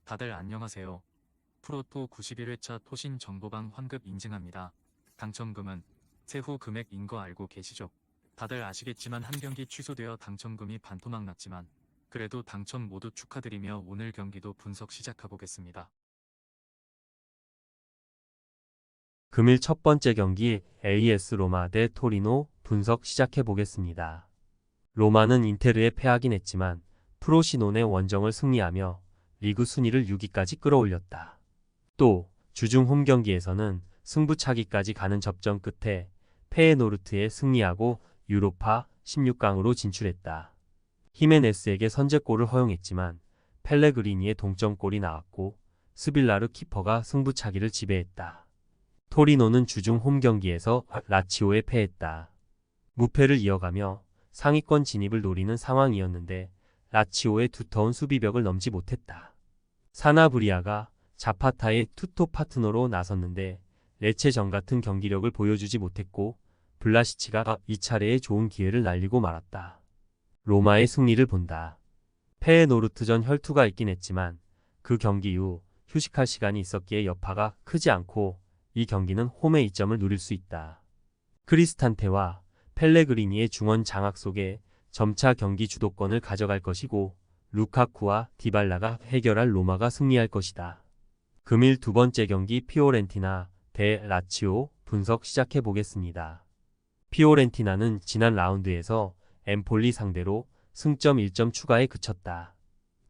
다들 안녕하세요. 프로토 91회차 토신 정보방 환급 인증합니다. 당첨금은 세후 금액인 거 알고 계시죠? 다들 아시겠지만 한 경기 취소되어 당첨금이 반토막 났지만 그래도 당첨 모두 축하드리며 오늘 경기도 분석 시작해보겠습니다. 금일 첫 번째 경기 AS 로마 대 토리노 분석 시작해 보겠습니다. 로마는 인테르에 패하긴 했지만 프로시논의 원정을 승리하며 리그 순위를 6위까지 끌어올렸다. 또 주중 홈 경기에서는 승부차기까지 가는 접전 끝에 페에노르트에 승리하고 유로파 16강으로 진출했다. 히메네스에게 선제골을 허용했지만 펠레그리니의 동점골이 나왔고 스빌라르 키퍼가 승부차기를 지배했다. 토리노는 주중 홈 경기에서 라치오에 패했다. 무패를 이어가며 상위권 진입을 노리는 상황이었는데 라치오의 두터운 수비벽을 넘지 못했다. 사나브리아가 자파타의 투톱 파트너로 나섰는데 레체전 같은 경기력을 보여주지 못했고 블라시치가 2차례의 좋은 기회를 날리고 말았다. 로마의 승리를 본다. 페에노르트전 혈투가 있긴 했지만 그 경기 이후 휴식할 시간이 있었기에 여파가 크지 않고 이 경기는 홈의 이점을 누릴 수 있다. 크리스탄테와 펠레그리니의 중원 장악 속에 점차 경기 주도권을 가져갈 것이고 루카쿠와 디발라가 해결할 로마가 승리할 것이다. 금일 두 번째 경기 피오렌티나 대 라치오 분석 시작해 보겠습니다. 피오렌티나는 지난 라운드에서 엠폴리 상대로 승점 1점 추가에 그쳤다.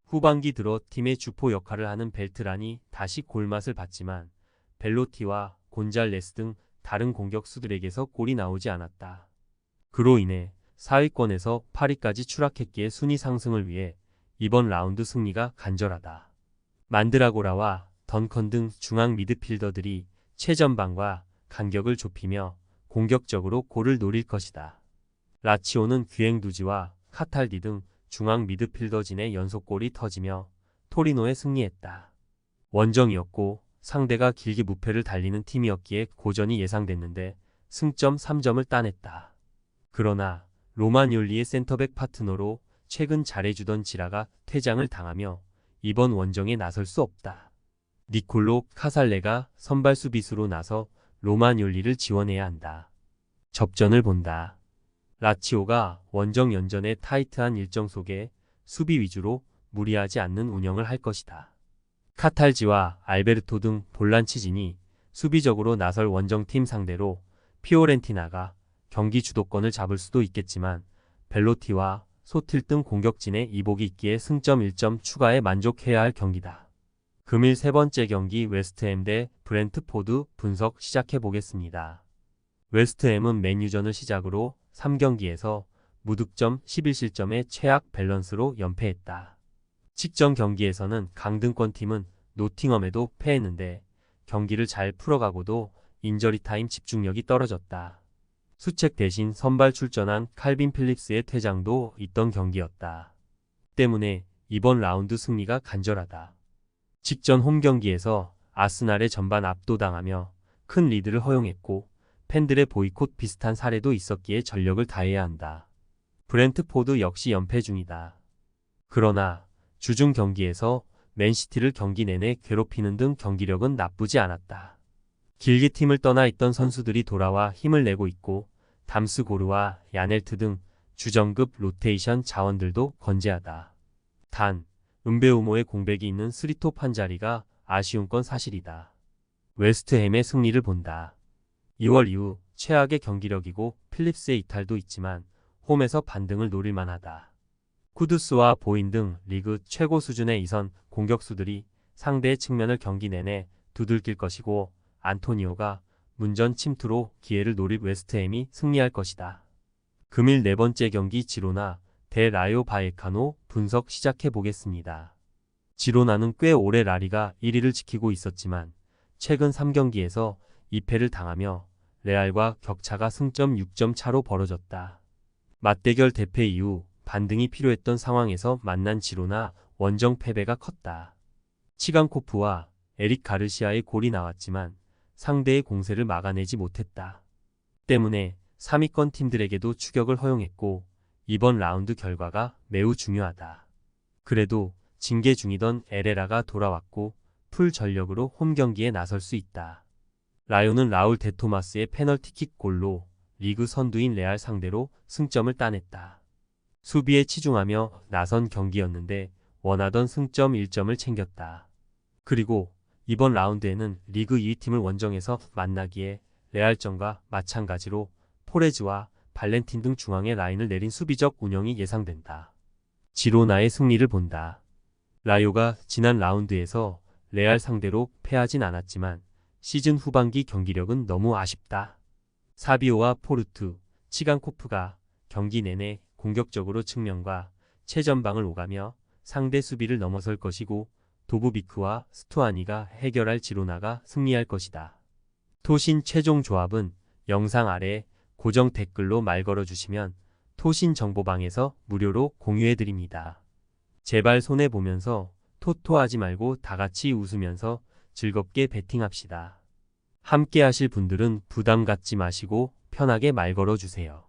후반기 들어 팀의 주포 역할을 하는 벨트란이 다시 골맛을 봤지만 벨로티와 곤잘레스 등 다른 공격수들에게서 골이 나오지 않았다. 그로 인해 4위권에서 8위까지 추락했기에 순위 상승을 위해 이번 라운드 승리가 간절하다. 만드라고라와 던컨 등 중앙 미드필더들이 최전방과 간격을 좁히며 공격적으로 골을 노릴 것이다. 라치오는 귀행두지와 카탈디 등 중앙 미드필더진의 연속골이 터지며 토리노에 승리했다. 원정이었고 상대가 길게 무패를 달리는 팀이었기에 고전이 예상됐는데 승점 3점을 따냈다. 그러나 로마니올리의 센터백 파트너로 최근 잘해주던 지라가 퇴장을 당하며 이번 원정에 나설 수 없다. 니콜로 카살레가 선발 수비수로 나서 로마니올리를 지원해야 한다. 접전을 본다. 라치오가 원정 연전의 타이트한 일정 속에 수비 위주로 무리하지 않는 운영을 할 것이다. 카탈지와 알베르토 등 볼란치진이 수비적으로 나설 원정팀 상대로 피오렌티나가 경기 주도권을 잡을 수도 있겠지만 벨로티와 소틸 등 공격진의 이복이 있기에 승점 1점 추가에 만족해야 할 경기다. 금일 세 번째 경기 웨스트햄 대 브렌트포드 분석 시작해 보겠습니다. 웨스트햄은 맨유전을 시작으로 3경기에서 무득점 11실점의 최악 밸런스로 연패했다. 직전 경기에서는 강등권 팀은 노팅엄에도 패했는데 경기를 잘 풀어가고도 인저리 타임 집중력이 떨어졌다. 수책 대신 선발 출전한 칼빈 필립스의 퇴장도 있던 경기였다. 때문에 이번 라운드 승리가 간절하다. 직전 홈 경기에서 아스날의 전반 압도당하며 큰 리드를 허용했고 팬들의 보이콧 비슷한 사례도 있었기에 전력을 다해야 한다. 브렌트포드 역시 연패 중이다. 그러나 주중 경기에서 맨시티를 경기 내내 괴롭히는 등 경기력은 나쁘지 않았다. 길게 팀을 떠나 있던 선수들이 돌아와 힘을 내고 있고 담스고르와 야넬트 등 주전급 로테이션 자원들도 건재하다. 단, 은베우모의 공백이 있는 스리톱 한 자리가 아쉬운 건 사실이다. 웨스트햄의 승리를 본다. 2월 이후 최악의 경기력이고 필립스의 이탈도 있지만 홈에서 반등을 노릴 만하다. 쿠두스와 보인 등 리그 최고 수준의 이선 공격수들이 상대의 측면을 경기 내내 두들길 것이고 안토니오가 문전 침투로 기회를 노릴 웨스트햄이 승리할 것이다. 금일 네 번째 경기 지로나 대 라요 바에카노 분석 시작해 보겠습니다. 지로나는 꽤 오래 라리가 1위를 지키고 있었지만 최근 3경기에서 2패를 당하며 레알과 격차가 승점 6점 차로 벌어졌다. 맞대결 대패 이후 반등이 필요했던 상황에서 만난 지로나 원정 패배가 컸다. 치간코프와 에릭 가르시아의 골이 나왔지만 상대의 공세를 막아내지 못했다. 때문에 3위권 팀들에게도 추격을 허용했고 이번 라운드 결과가 매우 중요하다. 그래도 징계 중이던 에레라가 돌아왔고 풀 전력으로 홈 경기에 나설 수 있다. 라요는 라울 데토마스의 페널티킥 골로 리그 선두인 레알 상대로 승점을 따냈다. 수비에 치중하며 나선 경기였는데 원하던 승점 1점을 챙겼다. 그리고 이번 라운드에는 리그 2위팀을 원정에서 만나기에 레알전과 마찬가지로 포레즈와 발렌틴 등 중앙의 라인을 내린 수비적 운영이 예상된다. 지로나의 승리를 본다. 라요가 지난 라운드에서 레알 상대로 패하진 않았지만 시즌 후반기 경기력은 너무 아쉽다. 사비오와 포르투, 치간코프가 경기 내내 공격적으로 측면과 최전방을 오가며 상대 수비를 넘어설 것이고 도부비크와 스투아니가 해결할 지로나가 승리할 것이다. 토신 최종 조합은 영상 아래 고정 댓글로 말 걸어주시면 토신 정보방에서 무료로 공유해드립니다. 제발 손해보면서 토토하지 말고 다같이 웃으면서 즐겁게 베팅합시다. 함께 하실 분들은 부담 갖지 마시고 편하게 말 걸어주세요.